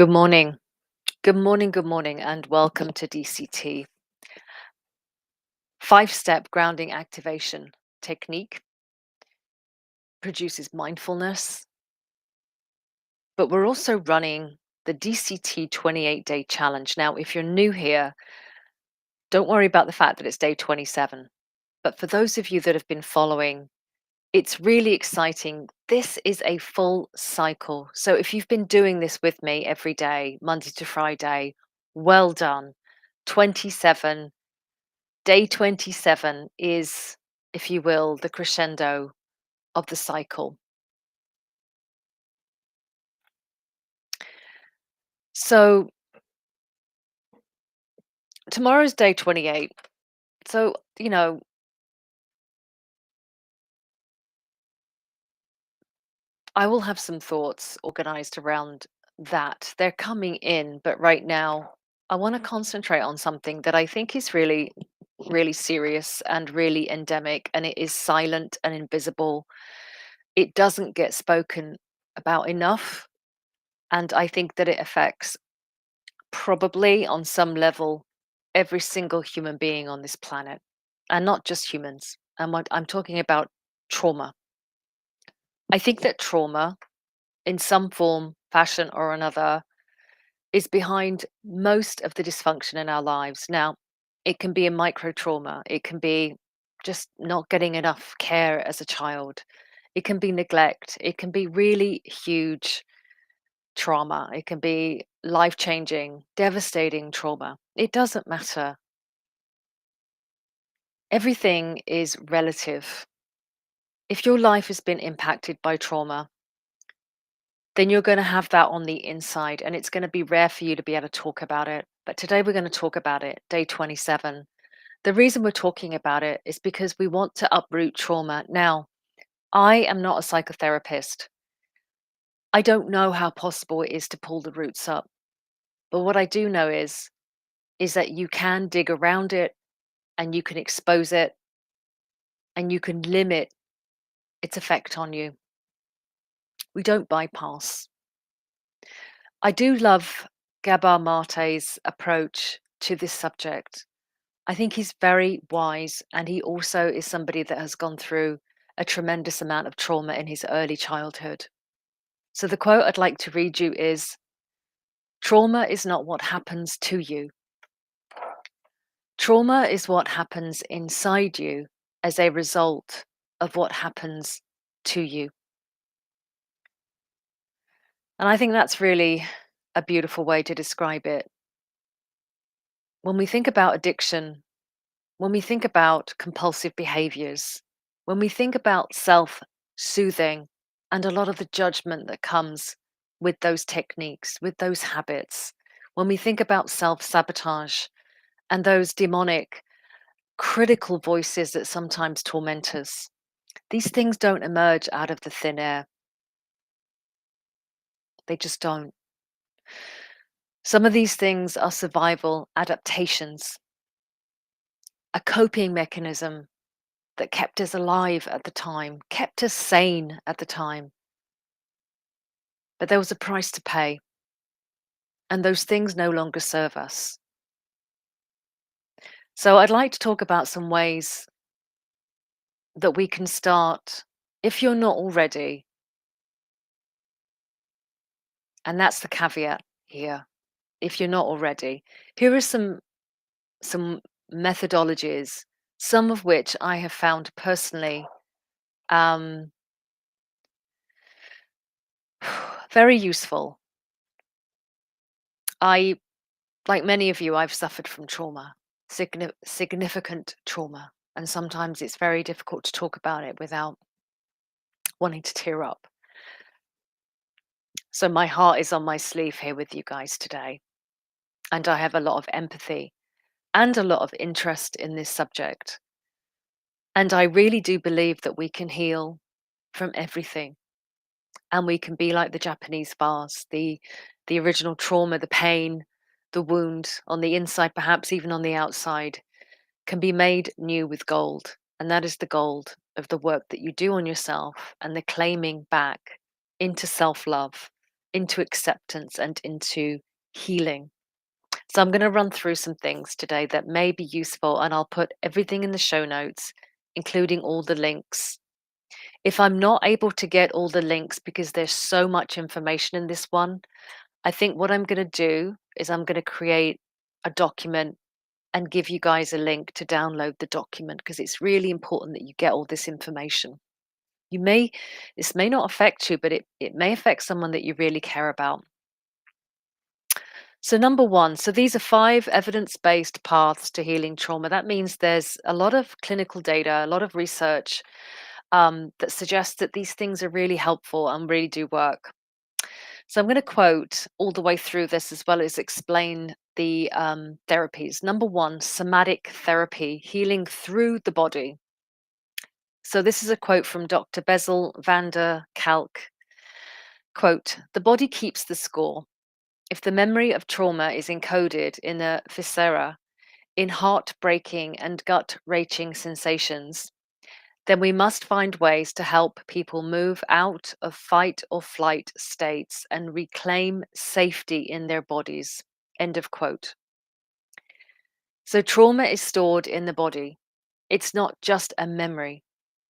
Good morning. Good morning, good morning, and welcome to DCT. 5-step grounding activation technique produces mindfulness, but we're also running the DCT 28-day challenge. Now, if you're new here, don't worry about the fact that it's day 27. But for those of you that have been following, it's really exciting. This is a full cycle. So if you've been doing this with me every day, Monday to Friday, well done. 27 Day 27 is, if you will, the crescendo of the cycle. So tomorrow's day 28. So, I will have some thoughts organized around that. They're coming in, but right now I want to concentrate on something that I think is really, really serious and really endemic, and it is silent and invisible. It doesn't get spoken about enough. And I think that it affects probably on some level every single human being on this planet, and not just humans. And what I'm talking about trauma. I think that trauma, in some form, fashion, or another, is behind most of the dysfunction in our lives. Now, it can be a micro trauma, it can be just not getting enough care as a child, it can be neglect, it can be really huge trauma, it can be life changing, devastating trauma. It doesn't matter. Everything is relative. If your life has been impacted by trauma, then you're going to have that on the inside, and it's going to be rare for you to be able to talk about it. But today we're going to talk about it, day 27. The reason we're talking about it is because we want to uproot trauma. Now, I am not a psychotherapist. I don't know how possible it is to pull the roots up. But what I do know is that you can dig around it and you can expose it and you can limit its effect on you. We don't bypass. I do love Gabor Maté's approach to this subject. I think he's very wise, and he also is somebody that has gone through a tremendous amount of trauma in his early childhood. So the quote I'd like to read you is: "Trauma is not what happens to you. Trauma is what happens inside you as a result of what happens to you." And I think that's really a beautiful way to describe it. When we think about addiction, when we think about compulsive behaviors, when we think about self soothing and a lot of the judgment that comes with those techniques, with those habits, when we think about self sabotage and those demonic, critical voices that sometimes torment us, these things don't emerge out of the thin air. They just don't. Some of these things are survival adaptations, a coping mechanism that kept us alive at the time, kept us sane at the time. But there was a price to pay, and those things no longer serve us. So I'd like to talk about some ways that we can start, if you're not already, and that's the caveat here, if you're not already. Here are some methodologies, some of which I have found personally um, very useful. I, like many of you, I've suffered from trauma, significant trauma, and sometimes it's very difficult to talk about it without wanting to tear up. So my heart is on my sleeve here with you guys today, and I have a lot of empathy and a lot of interest in this subject. And I really do believe that we can heal from everything, and we can be like the Japanese vase, the original trauma, the pain, the wound on the inside, perhaps even on the outside, can be made new with gold. And that is the gold of the work that you do on yourself and the claiming back into self love into acceptance and into healing. So I'm going to run through some things today that may be useful, and I'll put everything in the show notes, including all the links. If I'm not able to get all the links because there's so much information in this one, I think what I'm going to do is I'm going to create a document and give you guys a link to download the document, because it's really important that you get all this information. This may not affect you, but it may affect someone that you really care about. So number one, so these are 5 evidence-based paths to healing trauma. That means there's a lot of clinical data, a lot of research that suggests that these things are really helpful and really do work. So I'm going to quote all the way through this as well as explain the therapies. Number 1, somatic therapy, healing through the body. So this is a quote from Dr. Bessel van der Kalk. Quote, "The body keeps the score. If the memory of trauma is encoded in the viscera, in heart-breaking and gut-wrenching sensations, then we must find ways to help people move out of fight or flight states and reclaim safety in their bodies." End of quote. So trauma is stored in the body. It's not just a memory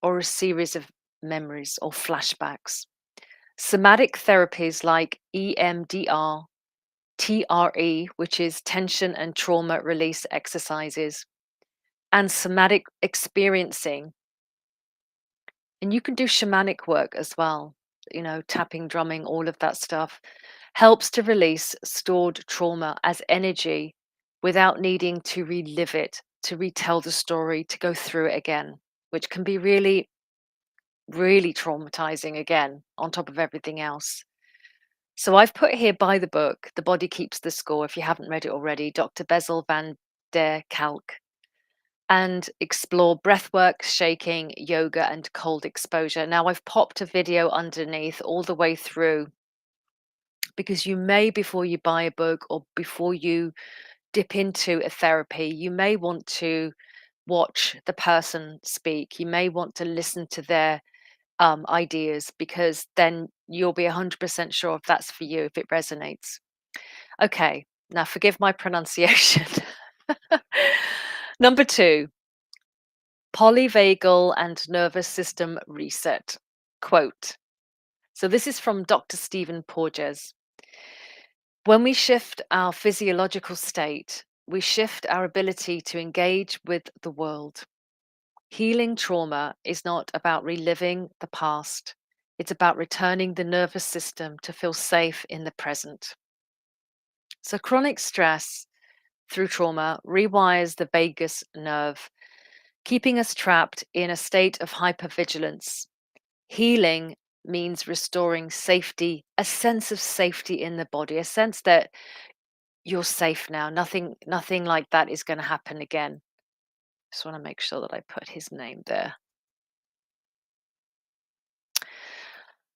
or a series of memories or flashbacks. Somatic therapies like EMDR, TRE, which is tension and trauma release exercises, and somatic experiencing. And you can do shamanic work as well, tapping, drumming, all of that stuff helps to release stored trauma as energy without needing to relive it, to retell the story, to go through it again, which can be really, really traumatizing again, on top of everything else. So I've put here by the book, The Body Keeps the Score, if you haven't read it already, Dr. Bessel van der Kalk, and explore breathwork, shaking, yoga, and cold exposure. Now I've popped a video underneath all the way through, because you may, before you buy a book or before you dip into a therapy, you may want to watch the person speak. You may want to listen to their ideas, because then you'll be 100% sure if that's for you, if it resonates. Okay, now forgive my pronunciation. Number 2, polyvagal and nervous system reset. Quote. So this is from Dr. Stephen Porges. "When we shift our physiological state, we shift our ability to engage with the world. Healing trauma is not about reliving the past. It's about returning the nervous system to feel safe in the present." So chronic stress through trauma rewires the vagus nerve, keeping us trapped in a state of hypervigilance. Healing means restoring safety, a sense of safety in the body, a sense that you're safe now. Nothing like that is going to happen again. Just want to make sure that I put his name there.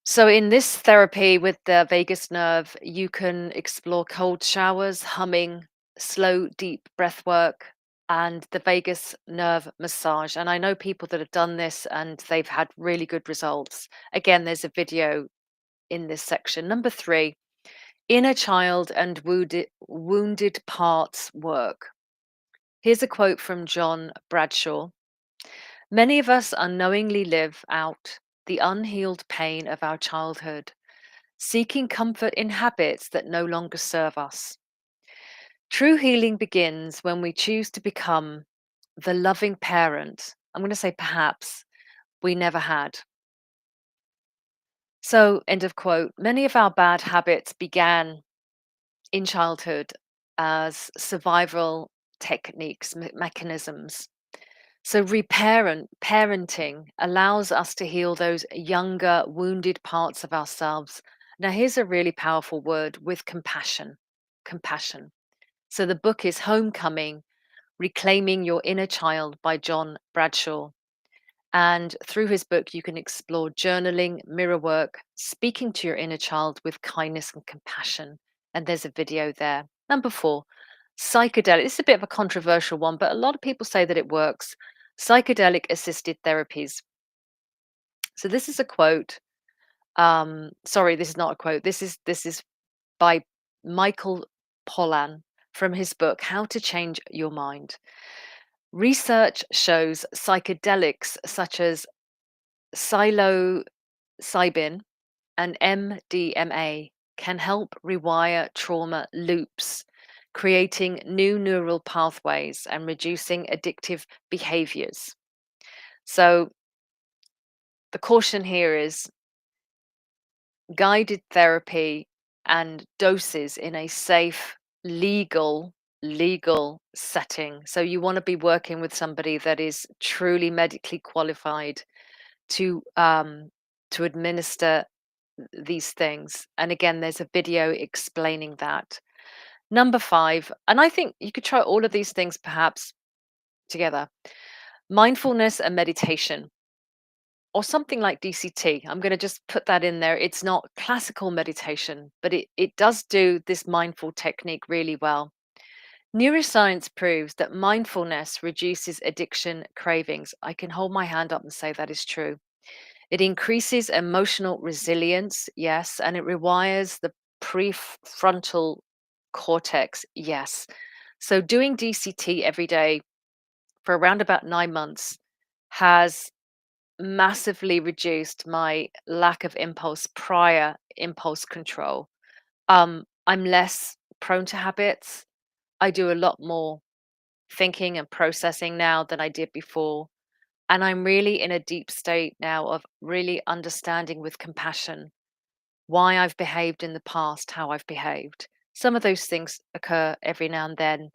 So in this therapy with the vagus nerve, you can explore cold showers, humming, slow, deep breath work, and the vagus nerve massage. And I know people that have done this and they've had really good results. Again, there's a video in this section. Number 3, inner child and wounded parts work. Here's a quote from John Bradshaw. "Many of us unknowingly live out the unhealed pain of our childhood, seeking comfort in habits that no longer serve us. True healing begins when we choose to become the loving parent," I'm going to say perhaps, "we never had." So, end of quote. Many of our bad habits began in childhood as survival techniques, mechanisms. So parenting allows us to heal those younger, wounded parts of ourselves. Now, here's a really powerful word: with compassion. Compassion. So the book is Homecoming: Reclaiming Your Inner Child by John Bradshaw. And through his book, you can explore journaling, mirror work, speaking to your inner child with kindness and compassion. And there's a video there. Number 4, psychedelic. This is a bit of a controversial one, but a lot of people say that it works. Psychedelic assisted therapies. So this is a quote Sorry, this is not a quote. This is by Michael Pollan from his book How to Change Your Mind. Research shows psychedelics such as psilocybin and MDMA can help rewire trauma loops, creating new neural pathways and reducing addictive behaviors. So, the caution here is guided therapy and doses in a safe, legal setting. So, you want to be working with somebody that is truly medically qualified to administer these things. And again, there's a video explaining that. Number 5, and I think you could try all of these things perhaps together. Mindfulness and meditation, or something like DCT. I'm going to just put that in there. It's not classical meditation, but it does do this mindful technique really well. Neuroscience proves that mindfulness reduces addiction cravings. I can hold my hand up and say that is true. It increases emotional resilience, yes, and it rewires the prefrontal cortex, yes. So doing DCT every day for around about 9 months has massively reduced my lack of prior impulse control. I'm less prone to habits. I do a lot more thinking and processing now than I did before. And I'm really in a deep state now of really understanding with compassion why I've behaved in the past, how I've behaved. Some of those things occur every now and then.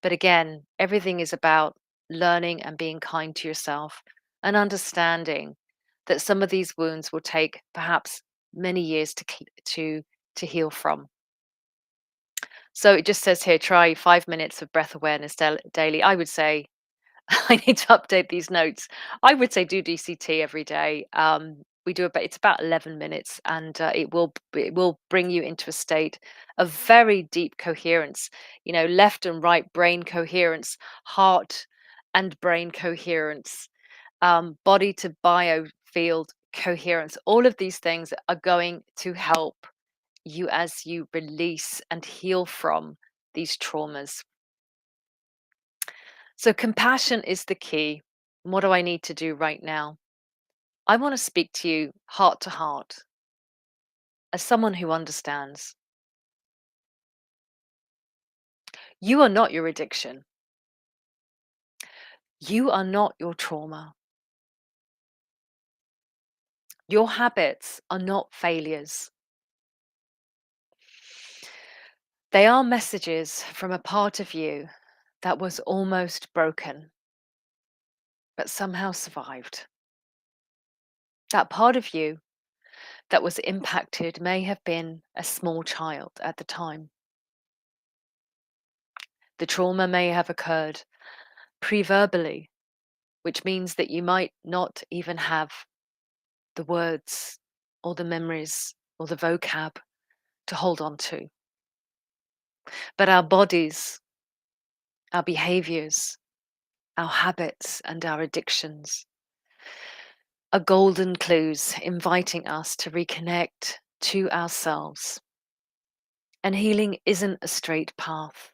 But again, everything is about learning and being kind to yourself and understanding that some of these wounds will take perhaps many years to heal from. So it just says here, try 5 minutes of breath awareness daily. I would say I need to update these notes. I would say do DCT every day. We do about it's about 11 minutes, and it will bring you into a state of very deep coherence. You know, left and right brain coherence, heart and brain coherence, body to biofield coherence. All of these things are going to help you as you release and heal from these traumas. So, compassion is the key. What do I need to do right now? I want to speak to you heart to heart as someone who understands. You are not your addiction. You are not your trauma. Your habits are not failures. They are messages from a part of you that was almost broken, but somehow survived. That part of you that was impacted may have been a small child at the time. The trauma may have occurred pre-verbally, which means that you might not even have the words or the memories or the vocab to hold on to. But our bodies, our behaviors, our habits, and our addictions are golden clues inviting us to reconnect to ourselves. And healing isn't a straight path,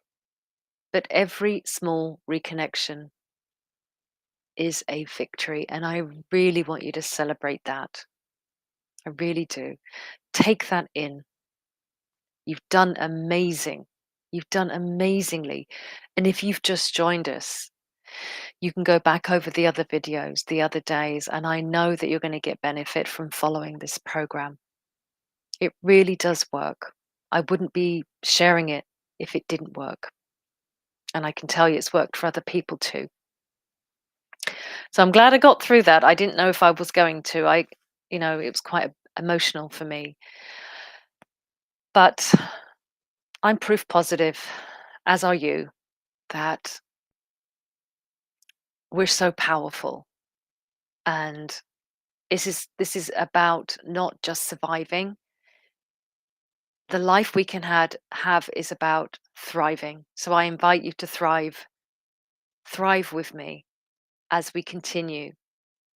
but every small reconnection is a victory. And I really want you to celebrate that. I really do. Take that in. You've done amazing. You've done amazingly. And if you've just joined us, you can go back over the other videos, the other days, and I know that you're going to get benefit from following this program. It really does work. I wouldn't be sharing it if it didn't work. And I can tell you it's worked for other people too. So I'm glad I got through that. I didn't know if I was going to. It was quite emotional for me. But I'm proof positive, as are you, that we're so powerful. And this is about not just surviving. The life we can have is about thriving. So I invite you to thrive with me as we continue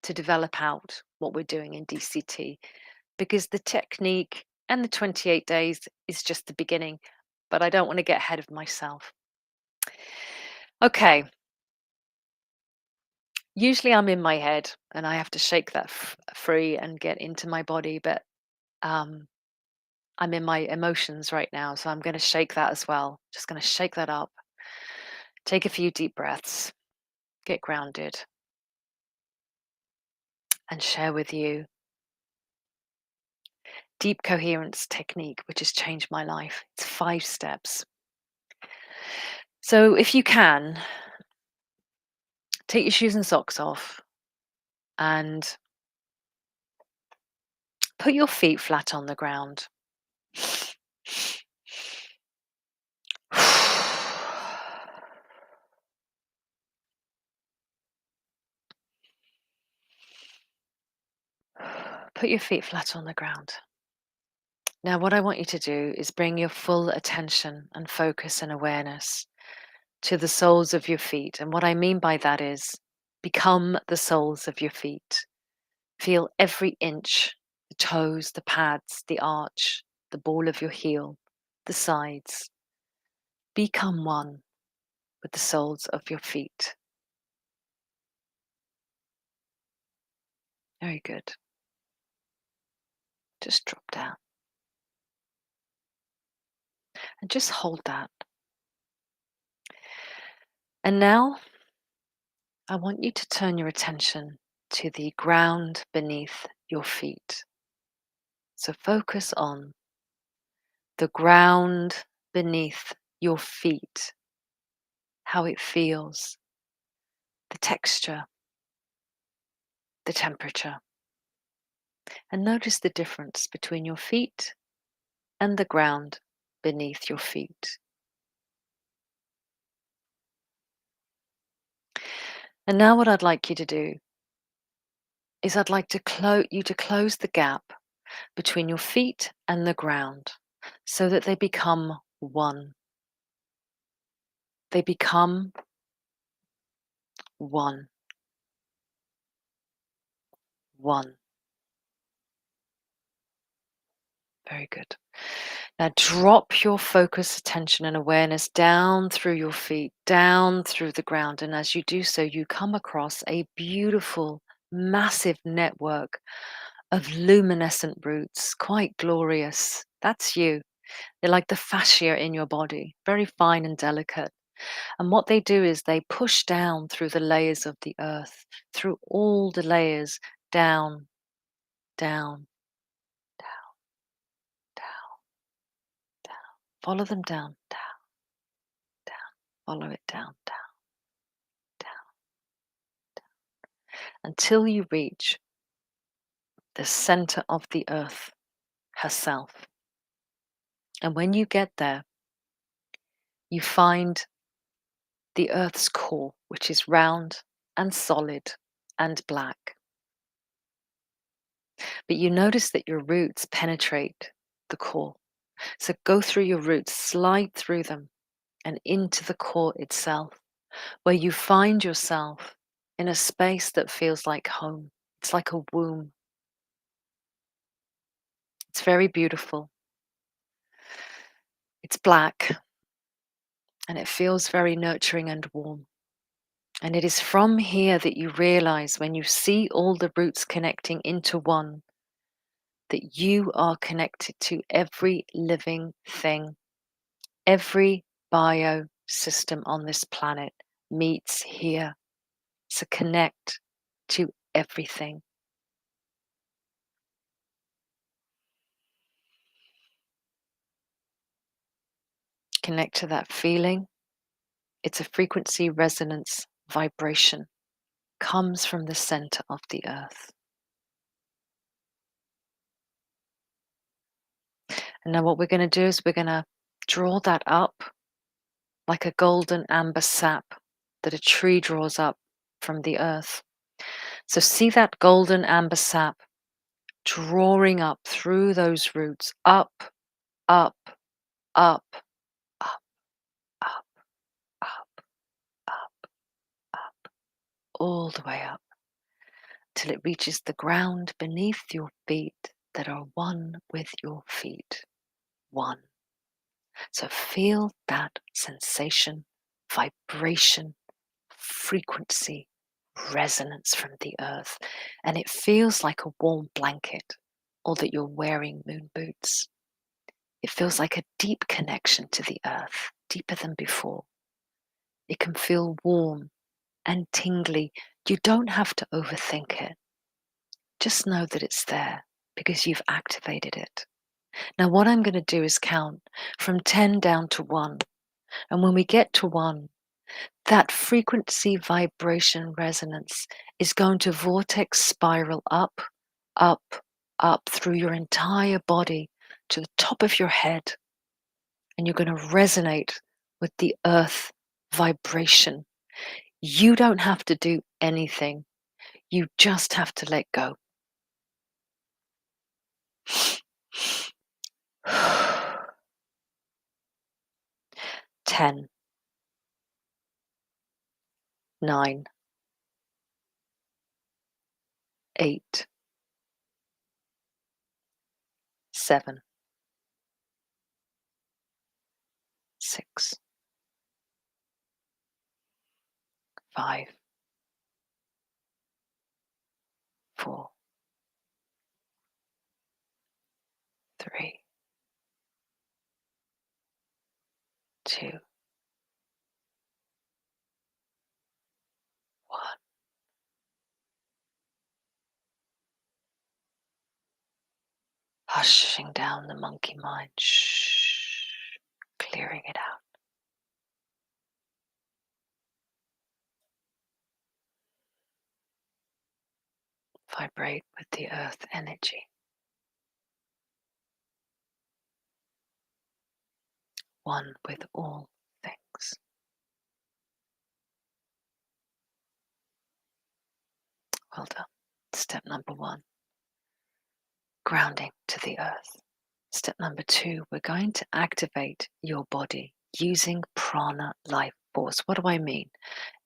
to develop out what we're doing in DCT. because the technique and the 28 days is just the beginning, but I don't want to get ahead of myself. Okay. Usually I'm in my head and I have to shake that free and get into my body, but um, I'm in my emotions right now, so I'm going to shake that as well. Just going to shake that up. Take a few deep breaths, get grounded, and share with you deep coherence technique, which has changed my life. It's 5 steps. So if you can, take your shoes and socks off and put your feet flat on the ground. Put your feet flat on the ground. Now, what I want you to do is bring your full attention and focus and awareness to the soles of your feet. And what I mean by that is become the soles of your feet. Feel every inch, the toes, the pads, the arch, the ball of your heel, the sides. Become one with the soles of your feet. Very good. Just drop down. And just hold that. And now I want you to turn your attention to the ground beneath your feet. So focus on the ground beneath your feet, how it feels, the texture, the temperature. And notice the difference between your feet and the ground beneath your feet. And now what I'd like you to do is I'd like you to close the gap between your feet and the ground so that they become one. They become one. One. Very good. Now drop your focus, attention, and awareness down through your feet, down through the ground. And as you do so, you come across a beautiful, massive network of luminescent roots, quite glorious. That's you. They're like the fascia in your body, very fine and delicate. And what they do is they push down through the layers of the earth, through all the layers, down, down, down, down, down. Follow them down, down, down. Follow it down, down, down, until you reach the center of the earth herself. And when you get there, you find the earth's core, which is round and solid and black. But you notice that your roots penetrate the core. So go through your roots, slide through them and into the core itself, where you find yourself in a space that feels like home. It's like a womb. It's very beautiful. It's black and it feels very nurturing and warm. And it is from here that you realize, when you see all the roots connecting into one, that you are connected to every living thing. Every biosystem on this planet meets here. So connect to everything. Connect to that feeling. It's a frequency resonance vibration. Comes from the center of the earth. And now what we're going to do is we're going to draw that up like a golden amber sap that a tree draws up from the earth. So see that golden amber sap drawing up through those roots, up, up, up, up, up, up, up, up, all the way up till it reaches the ground beneath your feet, that are one with your feet. One. So feel that sensation, vibration, frequency, resonance from the earth. And it feels like a warm blanket, or that you're wearing moon boots. It feels like a deep connection to the earth, deeper than before. It can feel warm and tingly. You don't have to overthink it. Just know that it's there because you've activated it. Now, what I'm going to do is count from 10 down to 1. And when we get to 1, that frequency, vibration, resonance is going to vortex spiral up, up, up through your entire body to the top of your head. And you're going to resonate with the earth vibration. You don't have to do anything. You just have to let go. 10, 9, 8, 7, 6, 5, 4, 3, 2, 1. Hushing down the monkey mind. Shh. Clearing it out. Vibrate with the earth energy. One with all things. Well done. Step number 1. Grounding to the earth. Step number 2, we're going to activate your body using prana life force. What do I mean?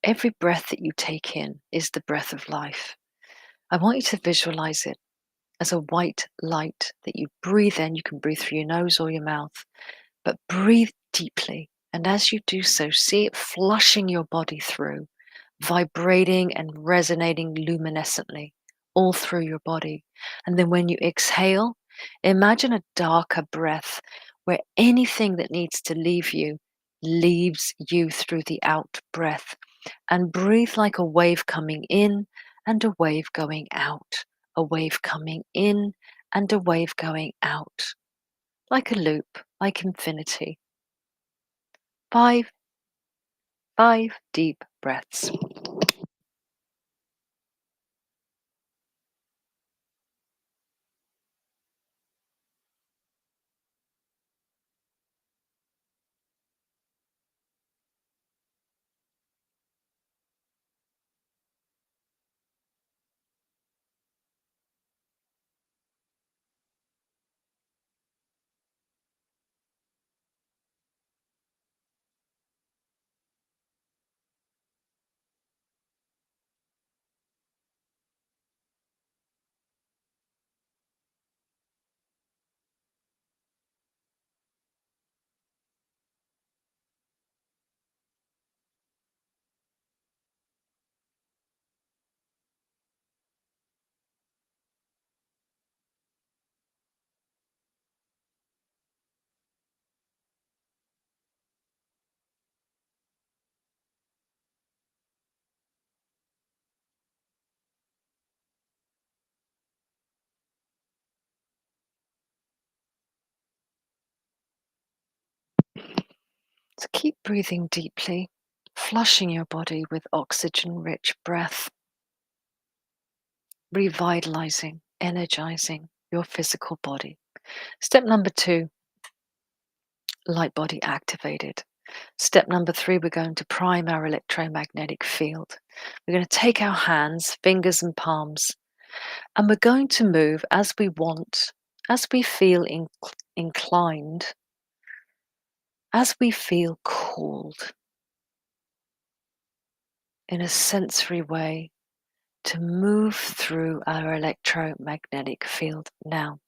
Every breath that you take in is the breath of life. I want you to visualize it as a white light that you breathe in. You can breathe through your nose or your mouth, but breathe deeply. And as you do so, see it flushing your body through, vibrating and resonating luminescently all through your body. And then when you exhale, imagine a darker breath where anything that needs to leave you leaves you through the out breath. And breathe like a wave coming in and a wave going out, a wave coming in and a wave going out, like a loop, like infinity. 5 deep breaths. So keep breathing deeply, flushing your body with oxygen-rich breath, revitalizing, energizing your physical body. Step number 2, light body activated. Step number 3, we're going to prime our electromagnetic field. We're going to take our hands, fingers and palms, and we're going to move as we want, as we feel inclined, as we feel called in a sensory way to move through our electromagnetic field now.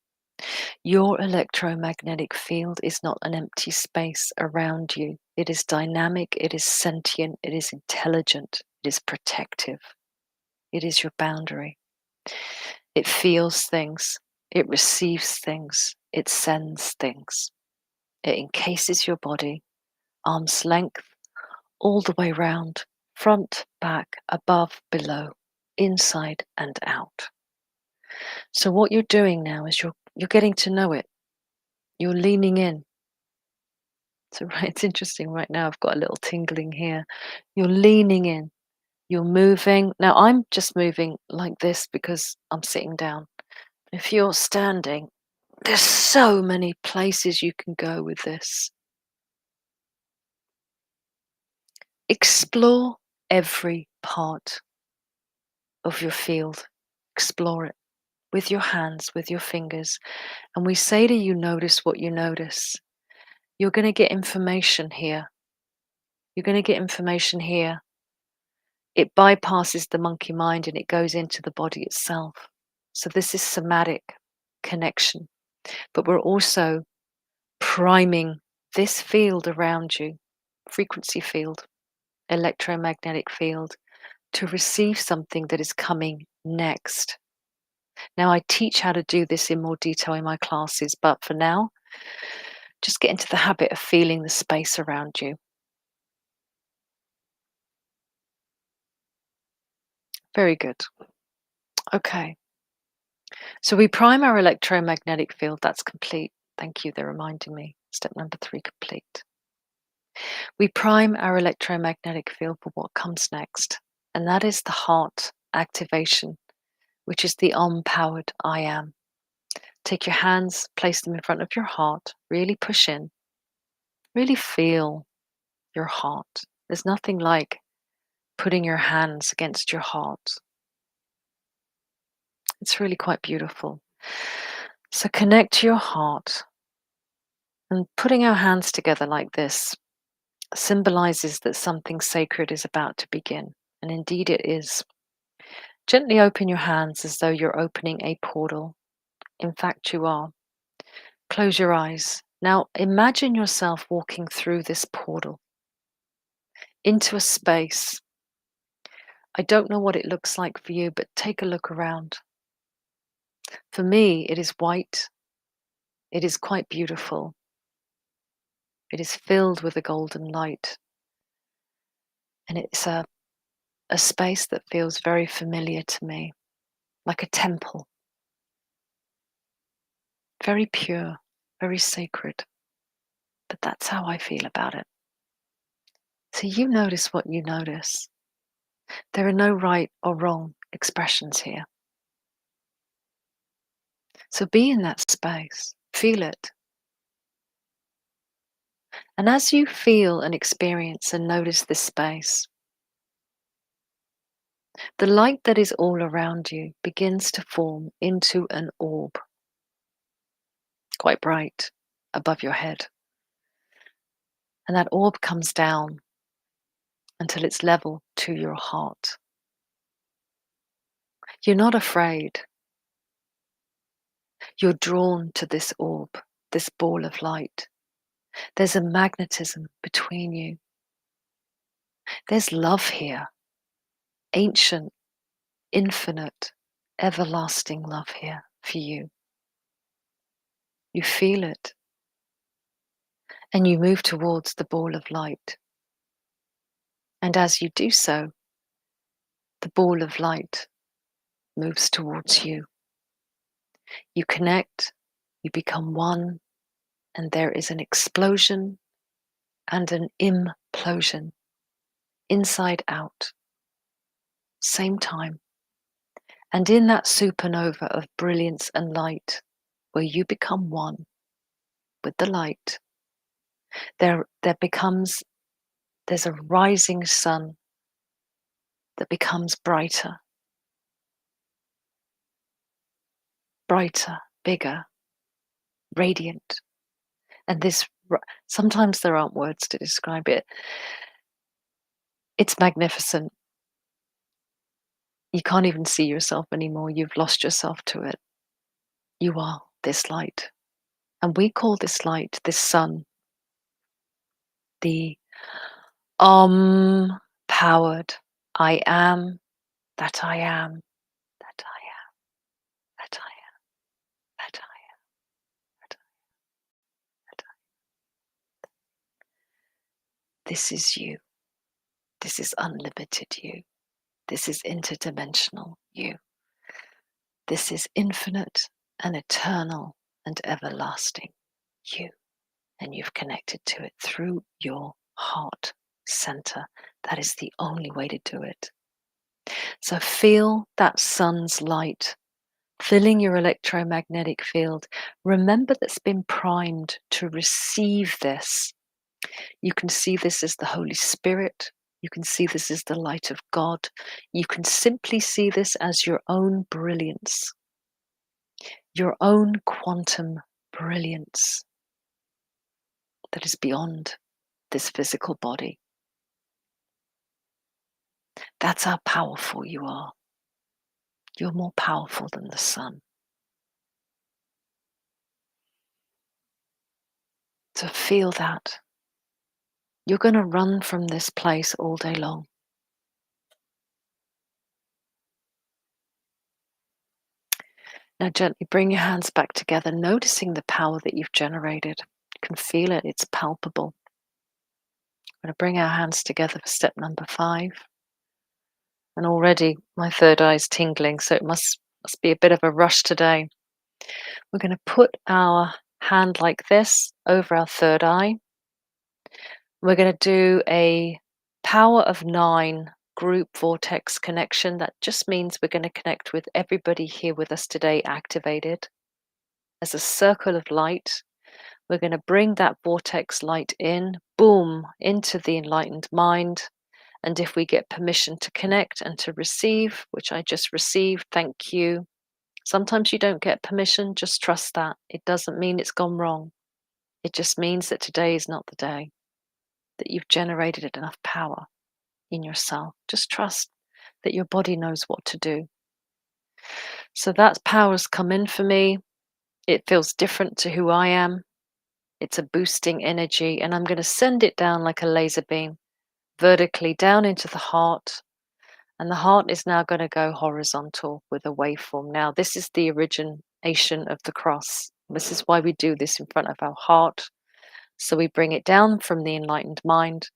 Your electromagnetic field is not an empty space around you. It is dynamic, it is sentient, it is intelligent, it is protective. It is your boundary. It feels things, it receives things, it sends things. It encases your body, arm's length, all the way round, front, back, above, below, inside and out. So what you're doing now is you're getting to know it. You're leaning in. So it's interesting right now, I've got a little tingling here. You're leaning in. You're moving. Now I'm just moving like this because I'm sitting down. If you're standing, there's so many places you can go with this. Explore every part of your field. Explore it with your hands, with your fingers. And we say to you, notice what you notice. You're going to get information here. You're going to get information here. It bypasses the monkey mind and it goes into the body itself. So this is somatic connection. But we're also priming this field around you, frequency field, electromagnetic field, to receive something that is coming next. Now, I teach how to do this in more detail in my classes, but for now, just get into the habit of feeling the space around you. Very good. Okay. So we prime our electromagnetic field. That's complete. Thank you. They're reminding me. Step number 3 complete. We prime our electromagnetic field for what comes next, and that is the heart activation, which is the powered I am. Take your hands, place them in front of your heart, really push in, really feel your heart. There's nothing like putting your hands against your heart. It's really quite beautiful. So connect to your heart, and putting our hands together like this symbolizes that something sacred is about to begin, and indeed it is. Gently open your hands as though you're opening a portal. In fact, you are. Close your eyes. Now imagine yourself walking through this portal into a space. I don't know what it looks like for you, but take a look around. For me, it is white. It is quite beautiful. It is filled with a golden light. And it's a space that feels very familiar to me, like a temple. Very pure, very sacred. But that's how I feel about it. So you notice what you notice. There are no right or wrong expressions here. So be in that space, feel it. And as you feel and experience and notice this space, the light that is all around you begins to form into an orb, quite bright, above your head. And that orb comes down until it's level to your heart. You're not afraid. You're drawn to this orb, this ball of light. There's a magnetism between you. There's love here. Ancient, infinite, everlasting love here for you. You feel it. And you move towards the ball of light. And as you do so, the ball of light moves towards you. You connect, you become one, and there is an explosion and an implosion, inside out, same time. And in that supernova of brilliance and light, where you become one with the light, there's a rising sun that becomes brighter, bigger, radiant. And sometimes there aren't words to describe it. It's magnificent. You can't even see yourself anymore. You've lost yourself to it. You are this light. And we call this light, this sun, the powered I am, that I am, that I am, that I am, that I am, that I am, that I am. This is you. This is unlimited you. This is interdimensional you. This is infinite and eternal and everlasting you. And you've connected to it through your heart center. That is the only way to do it. So feel that sun's light filling your electromagnetic field. Remember that's been primed to receive this. You can see this as the Holy Spirit. You can see this as the light of God. You can simply see this as your own brilliance, your own quantum brilliance that is beyond this physical body. That's how powerful you are. You're more powerful than the sun. So feel that. You're going to run from this place all day long. Now gently bring your hands back together, noticing the power that you've generated. You can feel it, it's palpable. We're going to bring our hands together for step number 5. And already my third eye is tingling, so it must be a bit of a rush today. We're going to put our hand like this over our third eye. We're going to do a power of 9 group vortex connection. That just means we're going to connect with everybody here with us today activated. As a circle of light, we're going to bring that vortex light in, boom, into the enlightened mind. And if we get permission to connect and to receive, which I just received, thank you. Sometimes you don't get permission, just trust that. It doesn't mean it's gone wrong. It just means that today is not the day, that you've generated enough power in yourself. Just trust that your body knows what to do. So that power's come in for me. It feels different to who I am. It's a boosting energy, and I'm going to send it down like a laser beam, vertically down into the heart. And the heart is now going to go horizontal with a waveform. Now, this is the origination of the cross. This is why we do this in front of our heart. So we bring it down from the enlightened mind,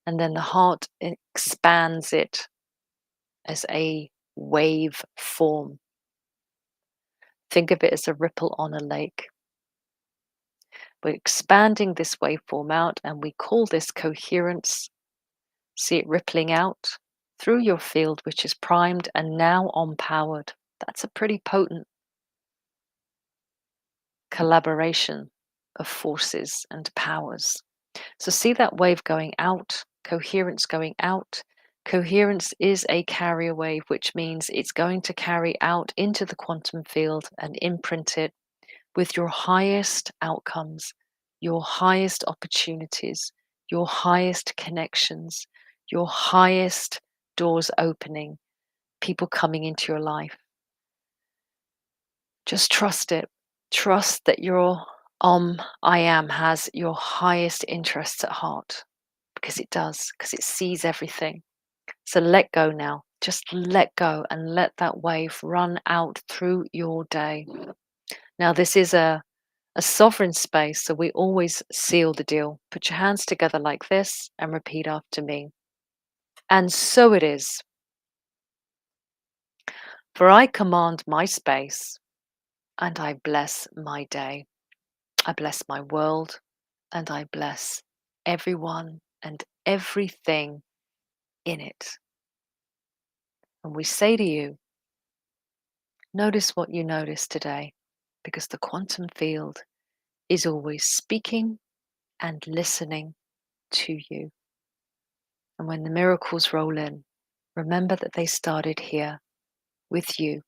and then the heart expands it as a wave form. Think of it as a ripple on a lake. We're expanding this waveform out, and we call this coherence. See it rippling out through your field, which is primed and now empowered. That's a pretty potent collaboration of forces and powers. So see that wave going out, coherence going out. Coherence is a carrier wave, which means it's going to carry out into the quantum field and imprint it with your highest outcomes, your highest opportunities, your highest connections, your highest doors opening, people coming into your life. Just trust it. Trust that your I am has your highest interests at heart, because it does, because it sees everything. So let go now. Just let go and let that wave run out through your day. Now, this is a sovereign space, so we always seal the deal. Put your hands together like this and repeat after me. And so it is. For I command my space, and I bless my day. I bless my world, and I bless everyone and everything in it. And we say to you, notice what you notice today, because the quantum field is always speaking and listening to you. And when the miracles roll in, remember that they started here with you.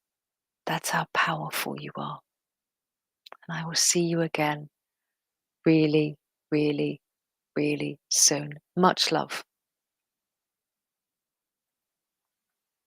That's how powerful you are. And I will see you again really, really, really soon. Much love.